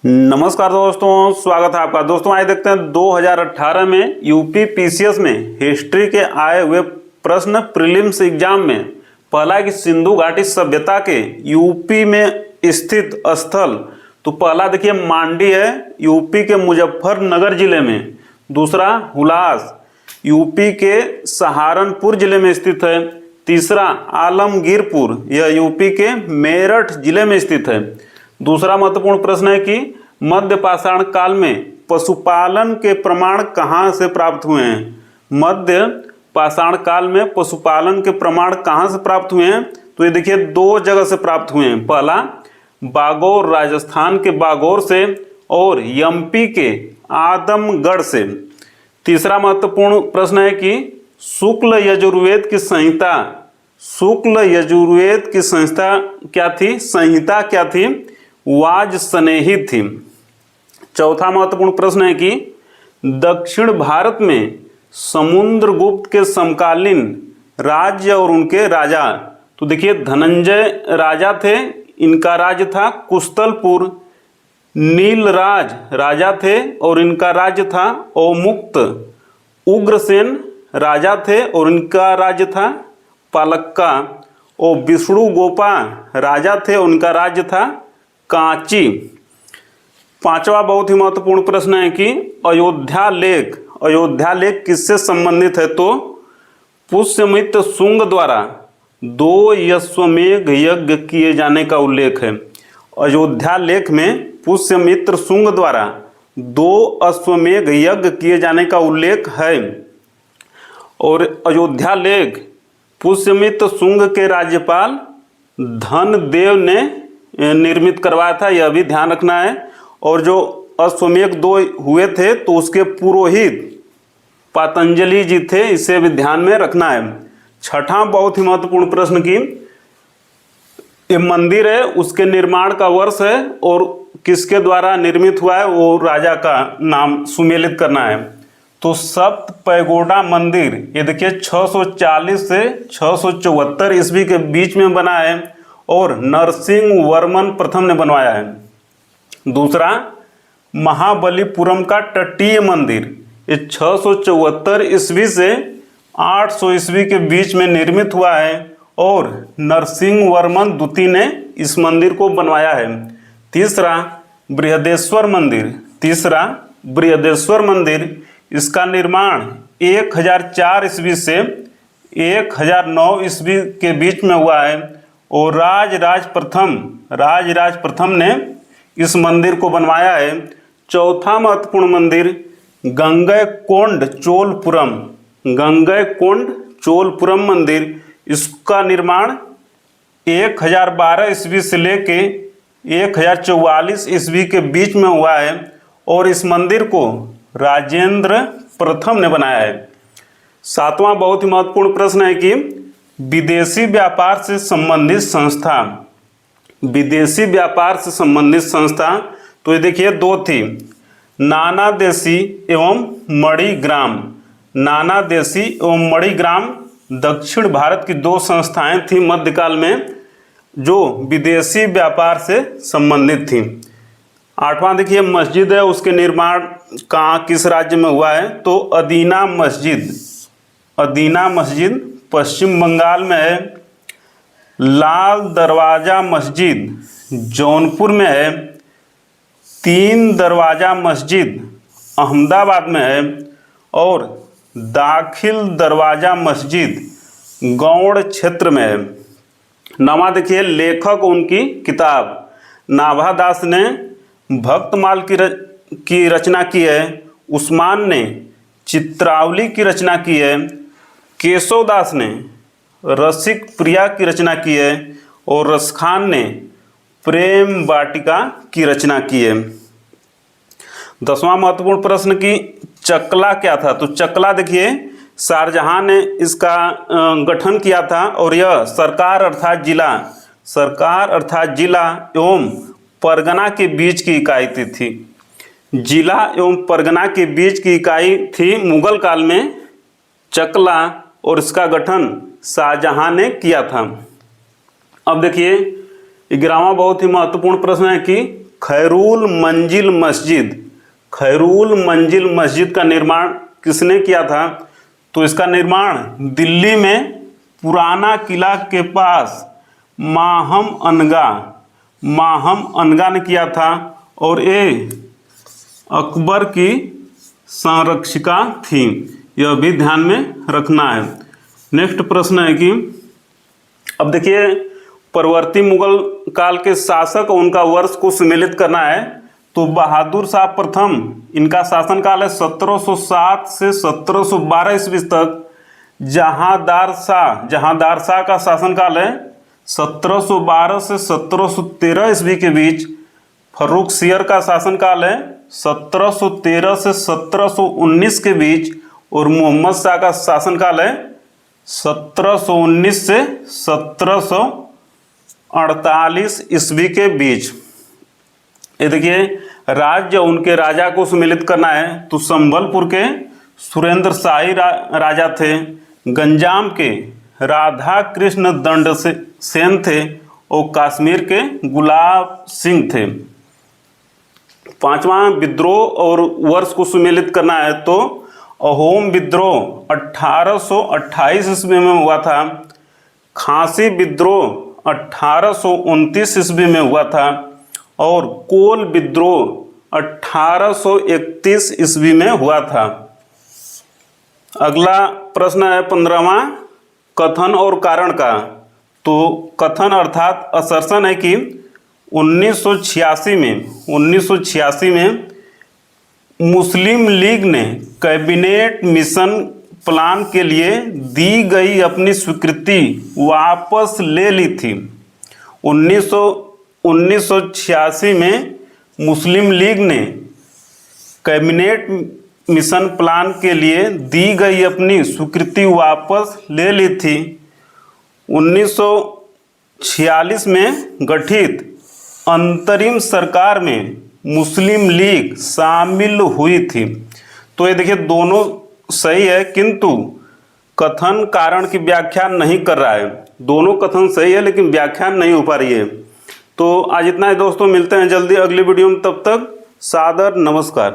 नमस्कार दोस्तों, स्वागत है आपका। दोस्तों आइए देखते हैं 2018 में यूपी पीसीएस में हिस्ट्री के आए हुए प्रश्न प्रीलिम्स एग्जाम में। पहला है कि सिंधु घाटी सभ्यता के यूपी में स्थित स्थल, तो पहला देखिए मांडी है, यूपी के मुजफ्फरनगर जिले में। दूसरा हुलास, यूपी के सहारनपुर जिले में स्थित है। तीसरा आलमगीरपुर, यह यूपी के मेरठ जिले में स्थित है। दूसरा महत्वपूर्ण प्रश्न है कि मध्य पाषाण काल में पशुपालन के प्रमाण कहाँ से प्राप्त हुए हैं। मध्य पाषाण काल में पशुपालन के प्रमाण कहाँ से प्राप्त हुए हैं, तो ये देखिए दो जगह से प्राप्त हुए हैं। पहला बागौर, राजस्थान के बागौर से, और एमपी के आदमगढ़ से। तीसरा महत्वपूर्ण प्रश्न है कि शुक्ल यजुर्वेद की संहिता, शुक्ल यजुर्वेद की संहिता क्या थी, संहिता क्या थी, वाजसनेही थी। चौथा महत्वपूर्ण प्रश्न है कि दक्षिण भारत में समुद्रगुप्त के समकालीन राज्य और उनके राजा, तो देखिए धनंजय राजा थे, इनका राज्य था कुशतलपुर। नीलराज राजा थे और इनका राज्य था औमुक्त। उग्रसेन राजा थे और इनका राज्य था पालक्का। और विष्णुगोपा राजा थे, उनका राज्य था कांची। पांचवा बहुत ही महत्वपूर्ण प्रश्न है कि अयोध्या लेख, अयोध्या लेख किससे संबंधित है, तो पुष्यमित्र शुंग द्वारा 2 अश्वमेध यज्ञ किए जाने का उल्लेख है। अयोध्या लेख में पुष्यमित्र शुंग द्वारा 2 अश्वमेध यज्ञ किए जाने का उल्लेख है। और अयोध्या लेख पुष्यमित्र शुंग के राज्यपाल धनदेव ने निर्मित करवाया था, यह भी ध्यान रखना है। और जो अश्वमेध 2 हुए थे तो उसके पुरोहित पतंजलि जी थे, इसे भी ध्यान में रखना है। छठा बहुत ही महत्वपूर्ण प्रश्न की ये मंदिर है, उसके निर्माण का वर्ष है और किसके द्वारा निर्मित हुआ है, वो राजा का नाम सुमेलित करना है। तो सप्त पैगोडा मंदिर, ये देखिए 640 से 674 ईस्वी के बीच में बना है और नरसिंह वर्मन प्रथम ने बनवाया है। दूसरा महाबलीपुरम का तटीय मंदिर, ये 674 ईस्वी से 800 ईस्वी के बीच में निर्मित हुआ है और नरसिंह वर्मन द्वितीय ने इस मंदिर को बनवाया है। तीसरा बृहदेश्वर मंदिर, तीसरा बृहदेश्वर मंदिर, इसका निर्माण 1004 ईस्वी से 1009 ईस्वी के बीच में हुआ है और राजराज प्रथम ने इस मंदिर को बनवाया है। चौथा महत्वपूर्ण मंदिर गंगैकोंड चोलपुरम, गंगैकोंड चोलपुरम मंदिर, इसका निर्माण 1012 ईस्वी से लेके 1044 ईस्वी के बीच में हुआ है और इस मंदिर को राजेंद्र प्रथम ने बनाया है। सातवां बहुत ही महत्वपूर्ण प्रश्न है कि विदेशी व्यापार से संबंधित संस्था, विदेशी व्यापार से संबंधित संस्था, तो ये देखिए 2 थी, नानादेशी एवं मणिग्राम। नानादेशी एवं मणिग्राम दक्षिण भारत की 2 संस्थाएं थी मध्यकाल में जो विदेशी व्यापार से संबंधित थी। आठवां देखिए मस्जिद है, उसके निर्माण कहाँ किस राज्य में हुआ है, तो अदीना मस्जिद, अदीना मस्जिद पश्चिम बंगाल में है। लाल दरवाजा मस्जिद जौनपुर में है। 3 दरवाजा मस्जिद अहमदाबाद में है और दाखिल दरवाजा मस्जिद गौड़ क्षेत्र में है। नवा देखिए लेखक, उनकी किताब, नाभादास ने भक्तमाल की रचना की है, उस्मान ने चित्रावली की रचना की है, केशवदास ने रसिक प्रिया की रचना की है और रसखान ने प्रेम वाटिका की रचना की है। 10वां महत्वपूर्ण प्रश्न की चकला क्या था, तो चकला देखिए शाहजहां ने इसका गठन किया था और यह सरकार अर्थात जिला, सरकार अर्थात जिला एवं परगना के बीच की इकाई थी। जिला एवं परगना के बीच की इकाई थी मुगल काल में चकला और इसका गठन शाहजहां ने किया था। अब देखिए 11वां बहुत ही महत्वपूर्ण प्रश्न है कि खैरुल मंजिल मस्जिद, खैरुल मंजिल मस्जिद का निर्माण किसने किया था? तो इसका निर्माण दिल्ली में पुराना किला के पास माहम अनगा ने किया था और ये अकबर की संरक्षिका थी। यह भी ध्यान में रखना है। नेक्स्ट प्रश्न है कि अब देखिए परवर्ती मुगल काल के शासक और उनका वर्ष को सम्मिलित करना है। तो बहादुर शाह प्रथम, इनका शासनकाल है 1707 से 1712 ईस्वी तक। जहांदार शाह का शासनकाल है 1712 से 1713 ईस्वी के बीच। फर्रुखसियर का शासनकाल है 1713 से 1719 के बीच और मोहम्मद शाह का शासनकाल है 1719 से 1748 ईस्वी के बीच। ये देखिए राज्य उनके राजा को सम्मिलित करना है। तो संबलपुर के सुरेंद्र शाही राजा थे, गंजाम के राधा कृष्ण दंड सेन थे और कश्मीर के गुलाब सिंह थे। पांचवा विद्रोह और वर्ष को सम्मिलित करना है। तो अहोम विद्रोह 1828 ईस्वी में हुआ था। खांसी विद्रोह 1829 ईस्वी में हुआ था और कोल विद्रोह 1831 ईस्वी में हुआ था। अगला प्रश्न है 15वां, कथन और कारण का। तो कथन अर्थात असर्शन है कि 1986 में मुस्लिम लीग ने कैबिनेट मिशन प्लान के लिए दी गई अपनी स्वीकृति वापस ले ली थी। 1986 में मुस्लिम लीग ने कैबिनेट मिशन प्लान के लिए दी गई अपनी स्वीकृति वापस ले ली थी। 1946 में गठित अंतरिम सरकार में मुस्लिम लीग शामिल हुई थी। तो ये देखिए दोनों सही है, किंतु कथन कारण की व्याख्या नहीं कर रहा है। दोनों कथन सही है लेकिन व्याख्यान नहीं हो पा रही है। तो आज इतना है दोस्तों, मिलते हैं जल्दी अगली वीडियो में। तब तक सादर नमस्कार।